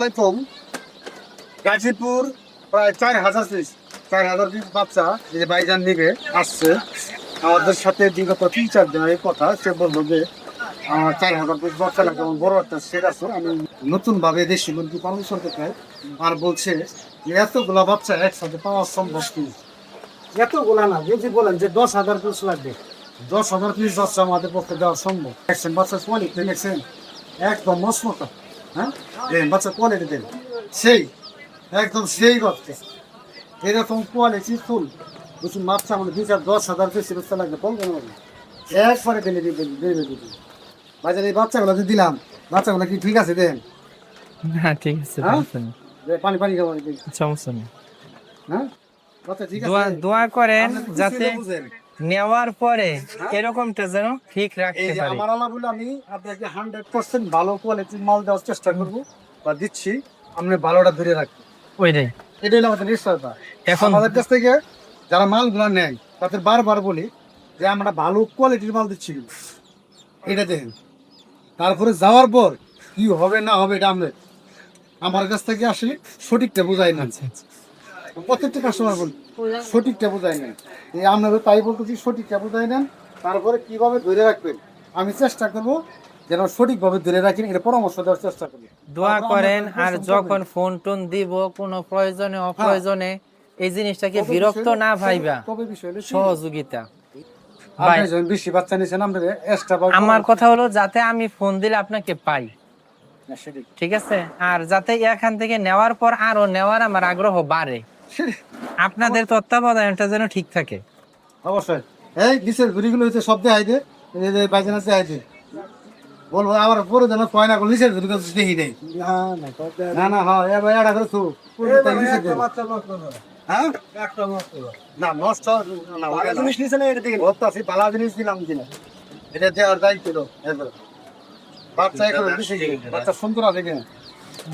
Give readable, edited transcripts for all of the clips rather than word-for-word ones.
প্রথম গাজীপুর প্রায় 4,000 পিস বাচ্চা যে ভাইজান নিবে আসছে আমাদের সাথে বিগত 3-4 দিন আগে কথা। সে বললো যে আমার 4,000 পিস বাচ্চা লাগে, আমার বড় একটা সেট আছে, আমি নতুন ভাবে দেশি মুরগি পালন করতে চাই। আর বলছে যে এতগুলা বাচ্চা একসাথে পাওয়া সম্ভব কি? এতগুলা না, যদি বলেন যে 10,000 পিস লাগবে, 10,000 পিস বাচ্চা আমাদের পক্ষে দেওয়া সম্ভব। দেখছেন বাচ্চা কোয়ালিটি, দেখছেন একদম মসমতা। হ্যাঁ, বাচ্চা কোয়ালিটি দেন সেই একদম সেই বাচ্চা, এরকম কোয়ালিটি ফুল বুঝুন। বাচ্চা আমাদের 2-10,000 পিস বাচ্চা লাগবে, কম কেন লাগবে? একবারে দিলে দিবে বাজারে এই বাচ্চাগুলো যে দিলাম, বাচ্চাগুলো কি ঠিক আছে দেন? হ্যাঁ ঠিক আছে, হ্যাঁ? সমস্যা নেই। পানি পানি খাবার সমস্যা নেই। হ্যাঁ, বাচ্চা ঠিক দোয়া আছে। দোয়া করেন আপনি খুশি যাতে হলে বুঝেন। নেওয়ার পরে এরকমটা যেন ঠিক এই রাখতে যে পারি। আমার আল্লাহ বলে আমি আপনাকে 100% ভালো কোয়ালিটির মাল দেওয়ার চেষ্টা করব বা দিচ্ছি, আপনি ভালোটা ধরে রাখবেন। ওইটাই এটাই হলো আমাদের নিশ্চয়তা। এখন আমাদের কাছ থেকে যারা মালগুলো নেয় তাদের বারবার বলি যে আমরা ভালো কোয়ালিটির মাল দিচ্ছি কিন্তু। এটা দেখেন, তারপরে যাওয়ার পর কি হবে না হবে এটা আমরা আমার কাছ থেকে আসলে সঠিকটা বোঝাই না। আচ্ছা, আচ্ছা। প্রত্যেকটা কাস্টমার বলি সঠিকটা বোঝাই নেন, এই আপনারা তাই বলতেছি সঠিকটা বোঝাই নেন। তারপরে কিভাবে ধরে রাখবেন আমি চেষ্টা করবো যেন সঠিকভাবে ধরে রাখেন, এটা পরামর্শ দেওয়ার চেষ্টা করি। দোয়া তারপর করেন। আপনারা আর পছন্দ যখন করবেন। ফোন টোন দিব কোনো প্রয়োজনে অপ্রয়োজনে এই জিনিসটাকে তবে বিরক্ত বিষয়- না ভাইবা, তবে বিষয় হলো কি, সহযোগিতা। আপনি যখন বেশি বাচ্চা নিয়েছেন আমরা এক্সট্রা আমার কথা হলো যাতে আমি ফোন দিলে আপনাকে পাই, ঠিক আছে? আর যাতে এখান থেকে নেওয়ার পর আরো নেওয়ার আমার আগ্রহ বাড়ে, আপনাদের তত্ত্বাবধানটা যেন ঠিক থাকে। অবশ্যই এই নিচের ঘুড়িগুলো হচ্ছে সব দেখাই দে, বাইজান আছে দেখাই দে, বলবো আবার পরে যেন কয়না করলে নিচের ঘুড়ি দেখি নেই। না না হ্যাঁ এ ভাই এটা করে তো হ্যাঁ না নষ্ট না, ওটা জিনিস নিছে না, এটা দেখি বলতাছি ভালো জিনিস দিলাম কিনা, এটা দেওয়ার দায়িত্ব তো এবার। বাচ্চা এখন বেশি বাচ্চা সুন্দর আছে কিনা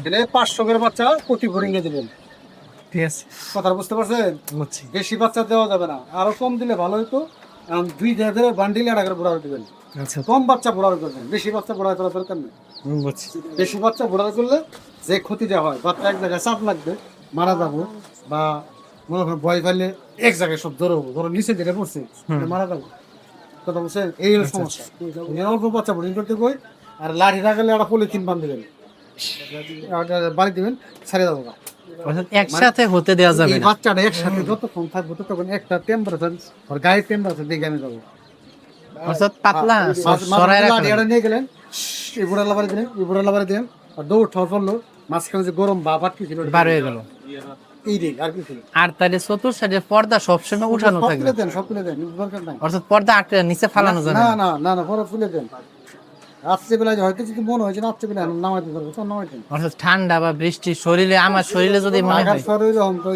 দিলে 500 করে বাচ্চা প্রতি বোরিংয়ে দিবেন। ঠিক আছে, কথা বুঝতে পারছেন? বুঝছি। বেশি বাচ্চা দেওয়া যাবে না, আরো কম দিলে ভালো হতো। এখন 2 বান্ডিল আড়া করে বুড়া দিবেন, আচ্ছা, কম বাচ্চা বুড়া করবেন, বেশি বাচ্চা বুড়া করার দরকার নেই। বুঝছি। বেশি বাচ্চা বুড়া করলে যে ক্ষতিটা হয়, বাচ্চা এক জায়গায় চাপ লাগবে, মারা যাবো, বা মনে করেন ভয় পাইলে এক জায়গায় সব ধরো নিচে যেটা পড়ছে মারা যাবো। কথা বলছেন, এই হলো সমস্যা। অল্প বাচ্চা বোরিং করতে কই, আর লাঠি রাখলে একটা পলিথিন বান্ধ দেবেন, বাড়ি দিবেন, ছেড়ে যাবো না। অর্থাৎ একসাথে হতে দেওয়া যাবে এই না। বাচ্চাটা একসাথে যতক্ষণ থাকবো ততক্ষণ একটা টেম্পারেচার ওর গায়ের টেম্পারেচার দেখে আমি যাবো। অর্থাৎ পাতলা সরায় মাঝখানে রাখা লাঠি নিয়ে গেলেন, এই বুড়া লাভারে দিলেন, এই বুড়া লাভারে দিলেন, আর দৌড় ঠর পড়লো, মাঝখানে যে গরম ভাব আটকে ছিল বার হয়ে গেল। এই রে আর কি ছিল। আর তাহলে চতুর সাইডের পর্দা সবসময় উঠানো সব থাকবে, তুলে দেন, সব তুলে দেন, দরকার নাই। অর্থাৎ পর্দা আটকে নিচে ফালানো যাবে না না। না না না পরে তুলে দেন। রাত্রিবেলায় হয়তো যদি মনে হয় যে রাত্রিবেলা নামাইতে পারবো তো নামাইতেন। অর্থাৎ ঠান্ডা বা বৃষ্টি শরীরে, আমার শরীরে যদি মনে ঢাকার হয় শহরে এরকম তো